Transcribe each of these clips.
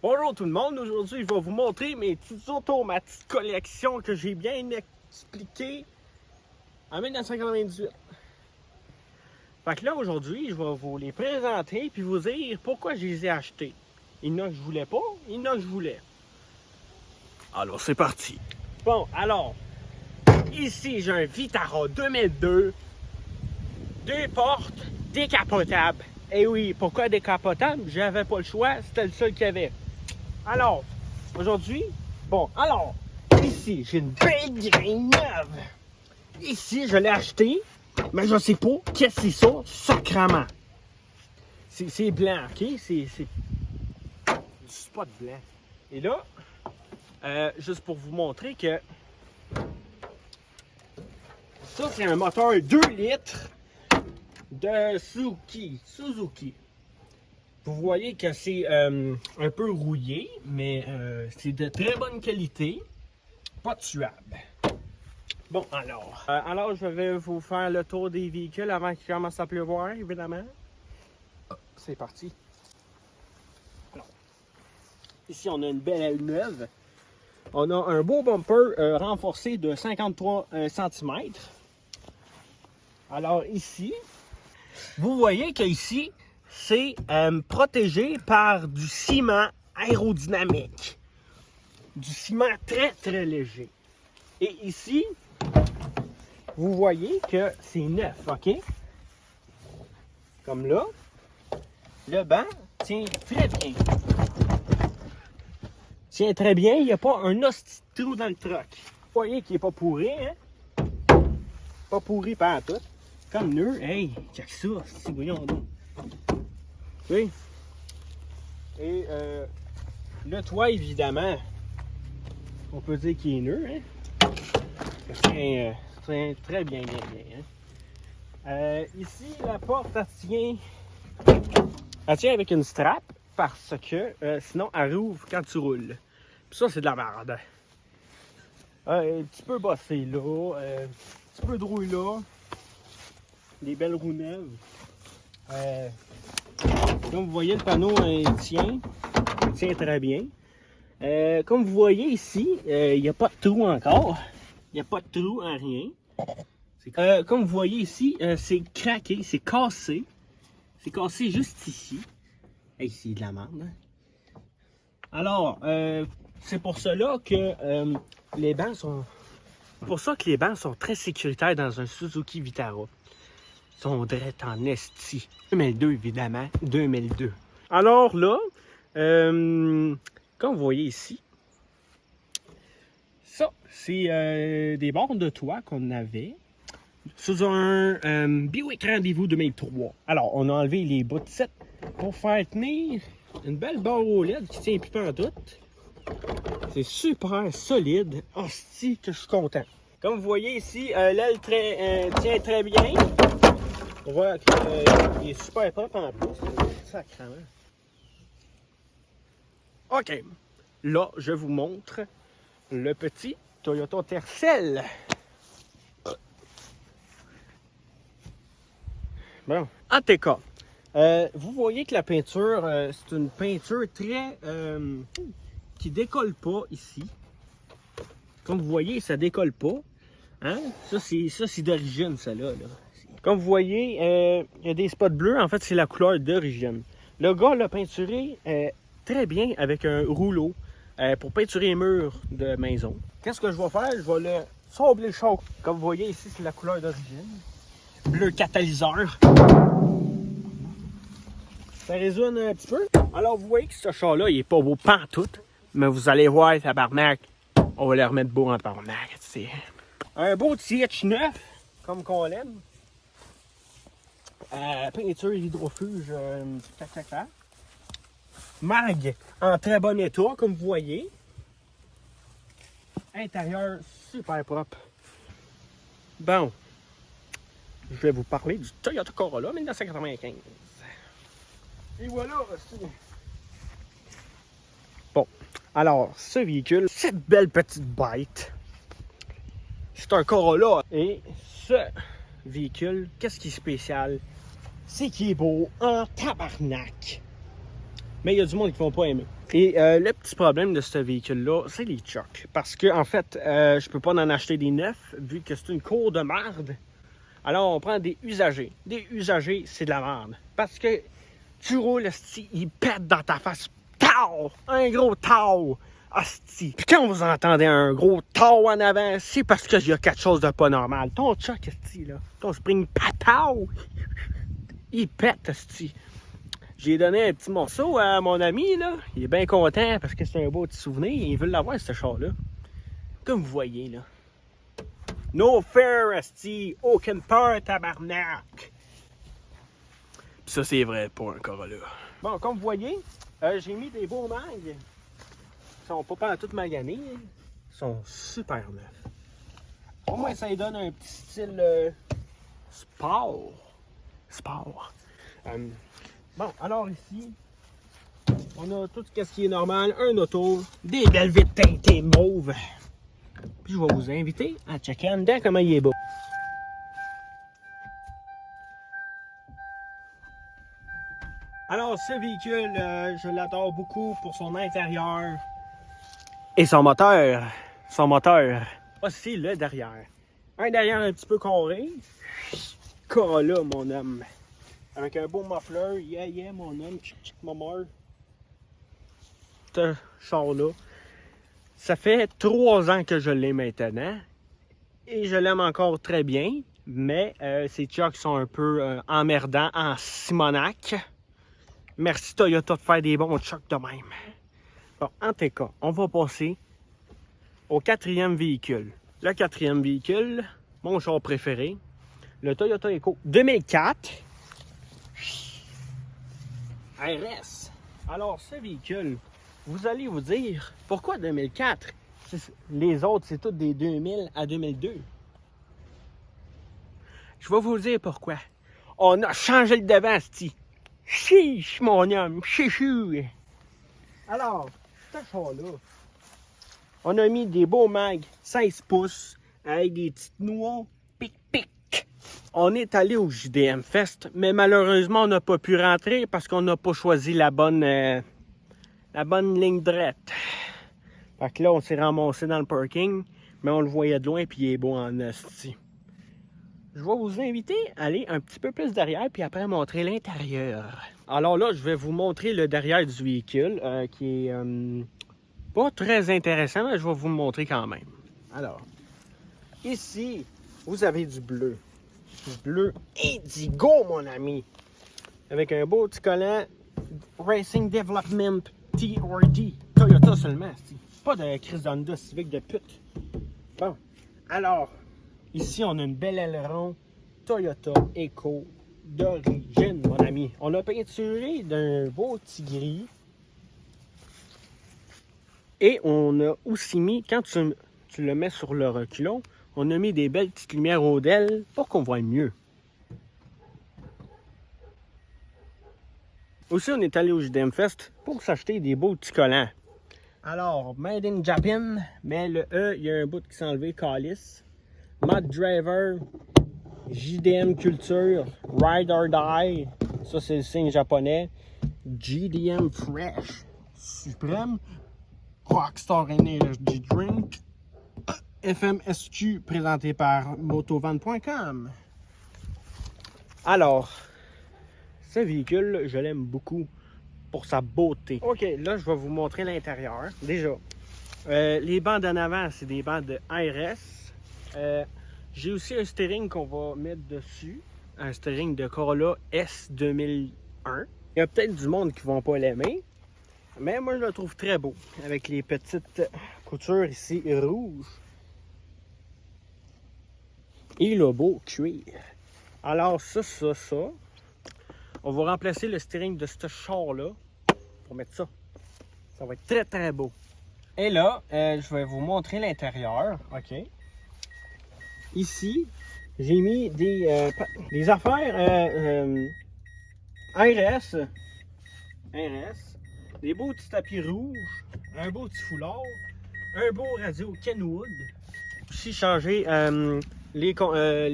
Bonjour tout le monde, aujourd'hui je vais vous montrer mes petites autos, ma petite collection que j'ai bien expliquée en 1998. Fait que là aujourd'hui je vais vous les présenter puis vous dire pourquoi je les ai achetés. Il y en a que je voulais pas, il y en a que je voulais. Alors c'est parti. Bon alors, ici j'ai un Vitara 2002, 2 portes, décapotable. Et oui, pourquoi décapotable? J'avais pas le choix, c'était le seul qu'il y avait. Alors, aujourd'hui, ici, j'ai une belle graine neuve. Ici, je l'ai acheté, mais je sais pas qu'est-ce que c'est ça, sacrement. C'est blanc, ok? C'est du spot blanc. Et là, juste pour vous montrer que ça, c'est un moteur 2 litres de Suzuki. Vous voyez que c'est un peu rouillé, mais c'est de très bonne qualité, pas tuable. Bon, alors je vais vous faire le tour des véhicules avant qu'il commence à pleuvoir, évidemment. C'est parti. Alors, ici, on a une belle aile neuve. On a un beau bumper renforcé de 53 cm. Alors ici, vous voyez qu'ici, c'est protégé par du ciment aérodynamique. Du ciment très très léger. Et ici, vous voyez que c'est neuf, ok? Comme là, le banc tient très bien. Tient très bien, il n'y a pas un hostie de trou dans le truck. Vous voyez qu'il n'est pas pourri, hein? Pas pourri par tout. Comme nœud, hey, check ça, c'est voyons donc. Oui. Et le toit, évidemment, on peut dire qu'il est nœud, hein? C'est très bien, hein? Ici, la porte, elle tient avec une strap parce que sinon, elle rouvre quand tu roules. Puis ça, c'est de la merde. Un petit peu bossé là, un petit peu de rouille là, des belles roues neuves. Comme vous voyez, le panneau tient très bien. Comme vous voyez ici, il n'y a pas de trou encore. Il n'y a pas de trou en rien. Comme vous voyez ici, c'est craqué, c'est cassé. C'est cassé juste ici. Hey, c'est de la merde. Hein? Alors, c'est pour cela que les bancs sont... pour ça que les bancs sont très sécuritaires dans un Suzuki Vitara. Ils sont drettes en esti. 2002, évidemment. 2002. Alors là, comme vous voyez ici, ça, c'est des bords de toit qu'on avait sous un Buick Rendez-vous 2003. Alors, on a enlevé les bouts de 7 pour faire tenir une belle barre au LED qui tient plus pantoute. C'est super solide. Hostie que je suis content. Comme vous voyez ici, l'aile tient très bien. On voit qu'il est super propre en plus. Sacrément. OK. Là, je vous montre le petit Toyota Tercel. Bon, ATK. Vous voyez que la peinture, c'est une peinture très... qui décolle pas ici. Comme vous voyez, ça décolle pas. Hein? Ça, c'est d'origine, ça là. Comme vous voyez, il y a des spots bleus. En fait, c'est la couleur d'origine. Le gars l'a peinturé très bien avec un rouleau pour peinturer les murs de maison. Qu'est-ce que je vais faire? Je vais le sabler le choc. Comme vous voyez ici, c'est la couleur d'origine. Bleu catalyseur. Ça résonne un petit peu. Alors, vous voyez que ce char-là, il est pas beau pantoute. Mais vous allez voir, tabarnak, on va le remettre beau en tabarnak. C'est un beau TH 9, comme qu'on l'aime. Peinture hydrofuge, mag en très bon état, comme vous voyez. Intérieur super propre. Bon, je vais vous parler du Toyota Corolla 1995. Et voilà. Bon, alors, ce véhicule, cette belle petite bête, c'est un Corolla. Et ce véhicule, qu'est-ce qui est spécial? C'est qu'il est beau en tabarnak. Mais il y a du monde qui ne vont pas aimer. Et le petit problème de ce véhicule-là, c'est les chocs. Parce que en fait, je peux pas en acheter des neufs, vu que c'est une cour de merde. Alors, on prend des usagers. Des usagers, c'est de la merde. Parce que tu roules, asti, il pète dans ta face. Tau! Un gros tau! Asti. Puis quand vous entendez un gros tau en avant, c'est parce qu'il y a quelque chose de pas normal. Ton choc, asti, là. Ton spring patau! Il pète, asti. J'ai donné un petit morceau à mon ami, là. Il est bien content parce que c'est un beau petit souvenir. Il veut l'avoir, ce char-là. Comme vous voyez, là. No fear, asti. Aucune peur, tabarnak. Puis ça, c'est vrai pour un Corolla. Bon, comme vous voyez, j'ai mis des beaux mags. Ils sont pas toutes maganés. Ils sont super neufs. Au moins, ça lui donne un petit style sport. Sport. Bon, alors ici, on a tout ce qui est normal. Un auto, des belles vitres teintées mauves. Puis je vais vous inviter à checker en dedans comment il est beau. Alors, ce véhicule, je l'adore beaucoup pour son intérieur. Et son moteur. Son moteur. Aussi le derrière. Un derrière un petit peu carré. Corolla, mon homme. Avec un beau muffler. Yeah, yeah, mon homme. Chic, chic, maman. Ce char-là. Ça fait 3 ans que je l'ai maintenant. Et je l'aime encore très bien. Mais ces chocs sont un peu emmerdants en Simonac. Merci Toyota de faire des bons chocs de même. Bon, en tout cas, on va passer au 4e véhicule. Le 4e véhicule, mon char préféré, le Toyota Echo 2004 RS. Alors, ce véhicule, vous allez vous dire, pourquoi 2004? Les autres, c'est tous des 2000 à 2002. Je vais vous dire pourquoi. On a changé le devant, c'ti. Chiche, mon homme, chichou. Alors, ce char-là, on a mis des beaux mags 16 pouces avec des petites noix pic-pic. On est allé au JDM Fest, mais malheureusement, on n'a pas pu rentrer parce qu'on n'a pas choisi la bonne ligne droite. Fait que là, on s'est ramassé dans le parking, mais on le voyait de loin, puis il est beau en esti. Je vais vous inviter à aller un petit peu plus derrière, puis après montrer l'intérieur. Alors là, je vais vous montrer le derrière du véhicule, qui est pas très intéressant, mais je vais vous le montrer quand même. Alors, ici, vous avez du bleu. Du bleu indigo, mon ami. Avec un beau petit collant Racing Development TRD. Toyota seulement, pas de crise Honda Civic de pute. Bon, alors, ici, on a une belle aileron Toyota Echo d'origine, mon ami. On l'a peinturé d'un beau petit gris. Et on a aussi mis, quand tu le mets sur le reculon, on a mis des belles petites lumières au DEL pour qu'on voit mieux. Aussi, on est allé au JDM Fest pour s'acheter des beaux petits collants. Alors, Made in Japan, mais le E, il y a un bout qui s'est enlevé, calice. Mod Driver, JDM Culture, Ride or Die, ça c'est le signe japonais. JDM Fresh, Supreme, Rockstar Energy Drink, FMSQ présenté par motovan.com. Alors, ce véhicule, je l'aime beaucoup pour sa beauté. Ok, là je vais vous montrer l'intérieur. Déjà, les bandes en avant, c'est des bandes de RS. J'ai aussi un steering qu'on va mettre dessus. Un steering de Corolla S 2001. Il y a peut-être du monde qui ne vont pas l'aimer. Mais moi, je le trouve très beau. Avec les petites coutures ici rouges. Et le beau cuir. Alors, ça. On va remplacer le steering de ce char-là pour mettre ça. Ça va être très, très beau. Et là, je vais vous montrer l'intérieur. OK. Ici, j'ai mis des affaires RS. Des beaux petits tapis rouges. Un beau petit foulard. Un beau radio Kenwood. Aussi, changer les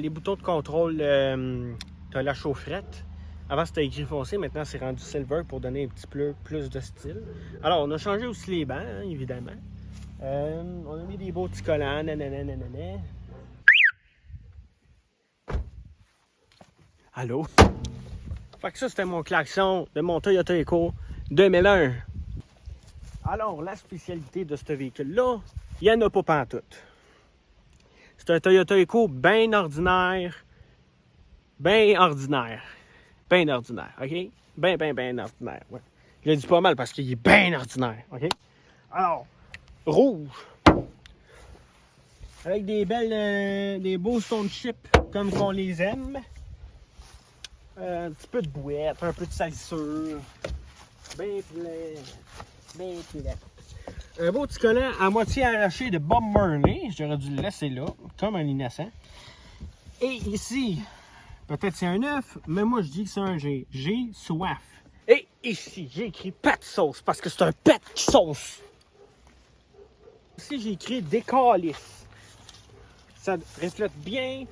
boutons de contrôle de la chaufferette. Avant, c'était gris foncé. Maintenant, c'est rendu silver pour donner un petit peu plus de style. Alors, on a changé aussi les bancs, hein, évidemment. On a mis des beaux petits collants. Nanana. Allô? Fait que ça, c'était mon klaxon de mon Toyota Echo 2001. Alors, la spécialité de ce véhicule-là, il n'y en a pas pantoute. C'est un Toyota Echo bien ordinaire. Bien ordinaire, OK? Bien ordinaire, ouais. Je le dis pas mal parce qu'il est bien ordinaire, OK? Alors, rouge. Avec des belles, des beaux stone chips comme qu'on les aime. Un petit peu de bouette, un peu de salissure. Bien plat. Un beau petit collant à moitié arraché de Bob Marley. J'aurais dû le laisser là, comme un innocent. Et ici, peut-être c'est un œuf, mais moi je dis que c'est un G. J'ai soif. Et ici, j'ai écrit pet sauce parce que c'est un pet sauce. Ici, j'ai écrit décalisse. Ça reflète bien,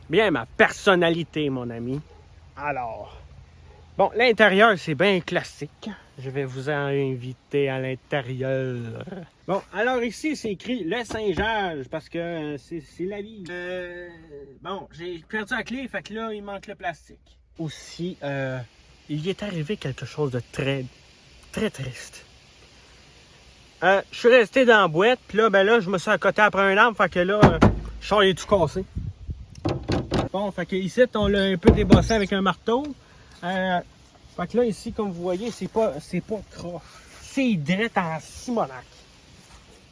bien ma personnalité, mon ami. Alors, bon, l'intérieur, c'est bien classique. Je vais vous inviter à l'intérieur. Bon, alors ici, c'est écrit le Saint-Georges parce que c'est la vie. Bon, j'ai perdu la clé, fait que là, il manque le plastique. Aussi, il y est arrivé quelque chose de très triste. Je suis resté dans la boîte, puis là, ben là, je me suis accoté après un arbre, fait que là, le char est tout cassé. Bon, fait que ici, on l'a un peu débossé avec un marteau. Fait que là, ici, comme vous voyez, c'est pas croche. C'est direct en Simonac.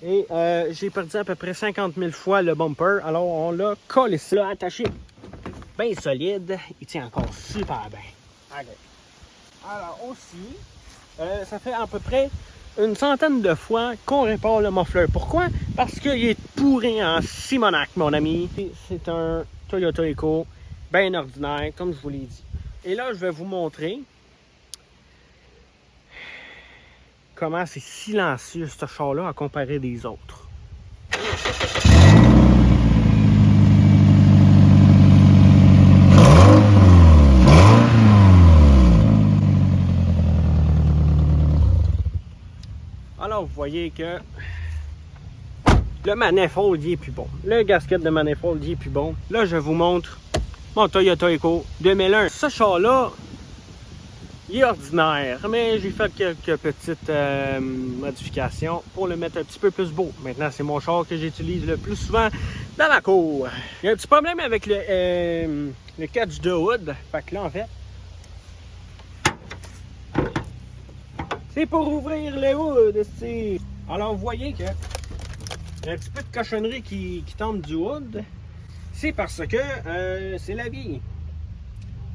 Et j'ai perdu à peu près 50 000 fois le bumper. Alors, on l'a collé ça, attaché bien solide. Il tient encore super bien. Okay. Alors, aussi, ça fait à peu près une centaine de fois qu'on répare le muffler. Pourquoi? Parce qu'il est pourri en Simonac, mon ami. C'est un Toyota Echo bien ordinaire, comme je vous l'ai dit. Et là, je vais vous montrer comment c'est silencieux ce char-là à comparer des autres. Alors, vous voyez que le manifold, il est plus bon. Le gasket de manifold, il est plus bon. Là, je vous montre mon Toyota Echo 2001. Ce char-là, il est ordinaire, mais j'ai fait quelques petites modifications pour le mettre un petit peu plus beau. Maintenant, c'est mon char que j'utilise le plus souvent dans ma cour. Il y a un petit problème avec le catch de hood. Fait que là, en fait, c'est pour ouvrir le hood. Alors, vous voyez que il y a un petit peu de cochonnerie qui tombe du hood. C'est parce que c'est la vie.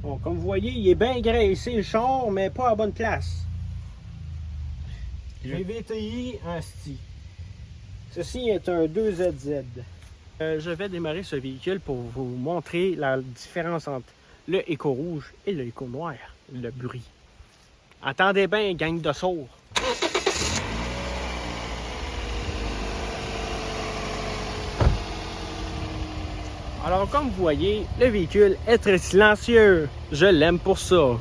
Bon, comme vous voyez, il est bien graissé le char, mais pas à bonne place. J'ai VTI en STI. Ceci est un 2ZZ. Je vais démarrer ce véhicule pour vous montrer la différence entre le Echo rouge et le Echo noir, le bruit. Attendez bien, gang de sourds. Alors, comme vous voyez, le véhicule est très silencieux. Je l'aime pour ça.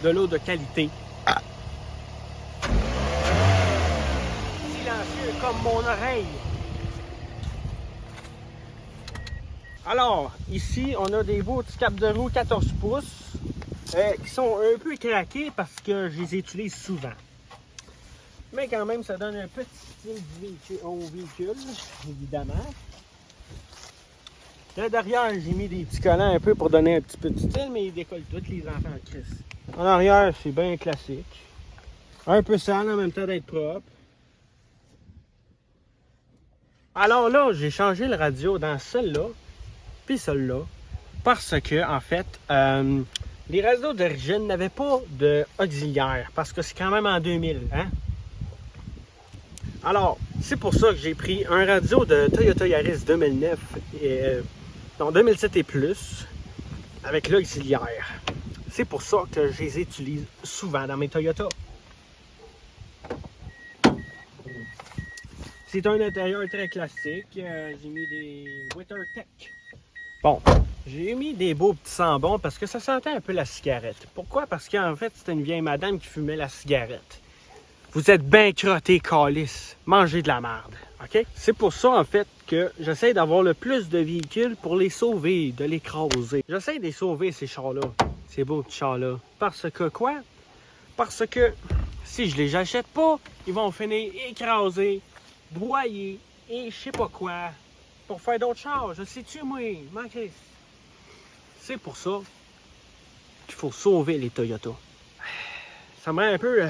De l'eau de qualité. Silencieux comme mon oreille. Alors, ici, on a des beaux petits capes de roue 14 pouces qui sont un peu craqués parce que je les utilise souvent. Mais quand même, ça donne un petit style au véhicule, évidemment. Là, derrière, j'ai mis des petits collants un peu pour donner un petit peu de style, mais ils décollent tous les enfants de Chris. En arrière, c'est bien classique. Un peu sale en même temps d'être propre. Alors là, j'ai changé le radio dans celle-là, puis celle-là, parce que, en fait, les radios d'origine n'avaient pas d'auxiliaire, parce que c'est quand même en 2000, hein? Alors, c'est pour ça que j'ai pris un radio de Toyota Yaris 2009, non, 2007 et plus, avec l'auxiliaire. C'est pour ça que je les utilise souvent dans mes Toyota. C'est un intérieur très classique. J'ai mis des WeatherTech. Bon, j'ai mis des beaux petits sambons parce que ça sentait un peu la cigarette. Pourquoi? Parce qu'en fait, c'était une vieille madame qui fumait la cigarette. Vous êtes bien crottés, calice. Mangez de la merde, OK? C'est pour ça, en fait, que j'essaie d'avoir le plus de véhicules pour les sauver, de les écraser. J'essaie de les sauver, ces chars-là, ces beaux petits chars-là. Parce que quoi? Parce que si je les achète pas, ils vont finir écrasés, broyés et je sais pas quoi. Pour faire d'autres chars, je sais-tu, moi, manqué. C'est pour ça qu'il faut sauver les Toyota. Ça me rend un peu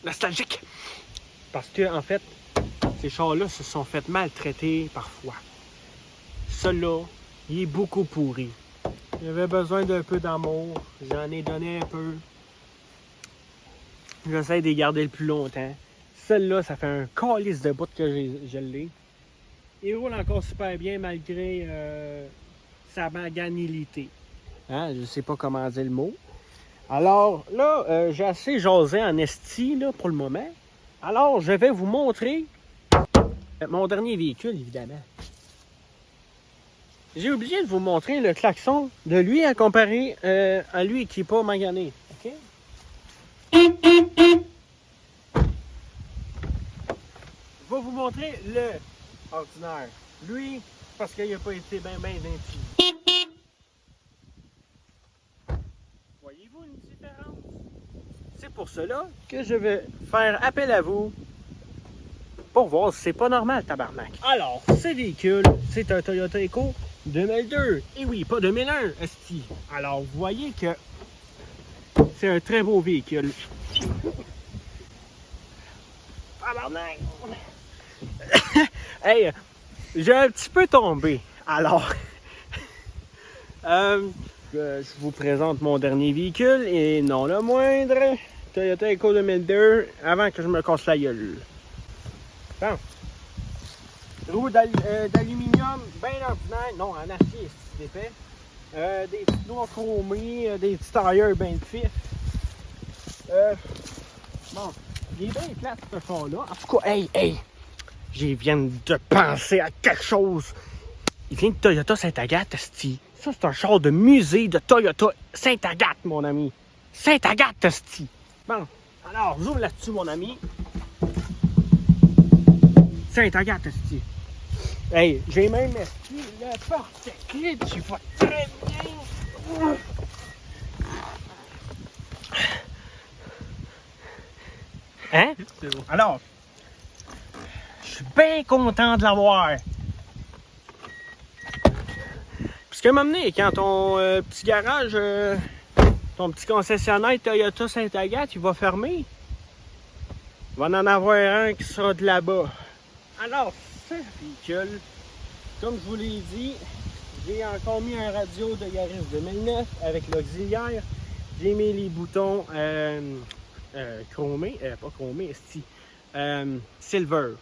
nostalgique. Parce que, en fait, ces chars-là se sont fait maltraiter parfois. Celui-là, il est beaucoup pourri. Il avait besoin d'un peu d'amour. J'en ai donné un peu. J'essaie de les garder le plus longtemps. Celle-là, ça fait un calice de bout que je l'ai. Il roule encore super bien malgré sa maganilité. Hein? Je sais pas comment dire le mot. Alors là, j'ai assez jasé en esti là, pour le moment. Alors, je vais vous montrer mon dernier véhicule, évidemment. J'ai oublié de vous montrer le klaxon de lui à comparer à lui qui n'est pas magané. OK? Je vais vous montrer le ordinaire. Lui, parce qu'il n'a pas été bien intimidé. Voyez-vous une différence? C'est pour cela que je vais faire appel à vous pour voir si c'est pas normal, tabarnak. Alors, ce véhicule, c'est un Toyota Echo 2002. Et oui, pas 2001, esti. Alors, vous voyez que c'est un très beau véhicule. Tabarnak! Hey, j'ai un petit peu tombé. Alors, je vous présente mon dernier véhicule et non le moindre, Toyota Echo 2002, avant que je me casse la gueule. Bon. Roues d'aluminium, bien ordinaire, non, en acier, c'est épais. Des petits noix chromés, des petits tailleurs bien fifs. Bon, il est bien plate ce char-là. En tout cas, hey, je viens de penser à quelque chose. Il vient de Toyota Sainte-Agathe, esti. Ça, c'est un char de musée de Toyota Sainte-Agathe, mon ami. Sainte-Agathe, esti. Bon, alors, zoom là-dessus, mon ami. Sainte-Agathe, esti. Hey, j'ai même esti le porte-clés, tu vois très bien. Hein? C'est bon. Alors, je suis bien content de l'avoir. Parce qu'à un moment donné, quand ton petit garage, ton petit concessionnaire Toyota Sainte-Agathe, il va fermer, il va en avoir un qui sera de là-bas. Alors, ce véhicule, comme je vous l'ai dit, j'ai encore mis un radio de Yaris 2009 avec l'auxiliaire. J'ai mis les boutons chromés, pas chromés, esti, silver,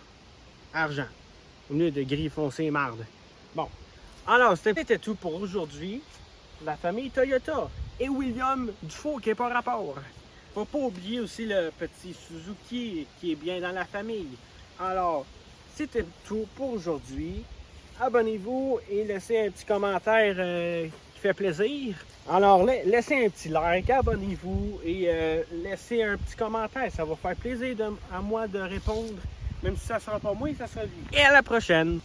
argent, au lieu de gris foncé marde. Bon, alors c'était tout pour aujourd'hui. La famille Toyota et William Dufault qui n'est pas rapport. Faut pas oublier aussi le petit Suzuki qui est bien dans la famille. Alors, c'était tout pour aujourd'hui. Abonnez-vous et laissez un petit commentaire qui fait plaisir. Alors, laissez un petit like, abonnez-vous et laissez un petit commentaire. Ça va faire plaisir à moi de répondre. Même si ça ne sera pas moi, ça sera lui. Et à la prochaine!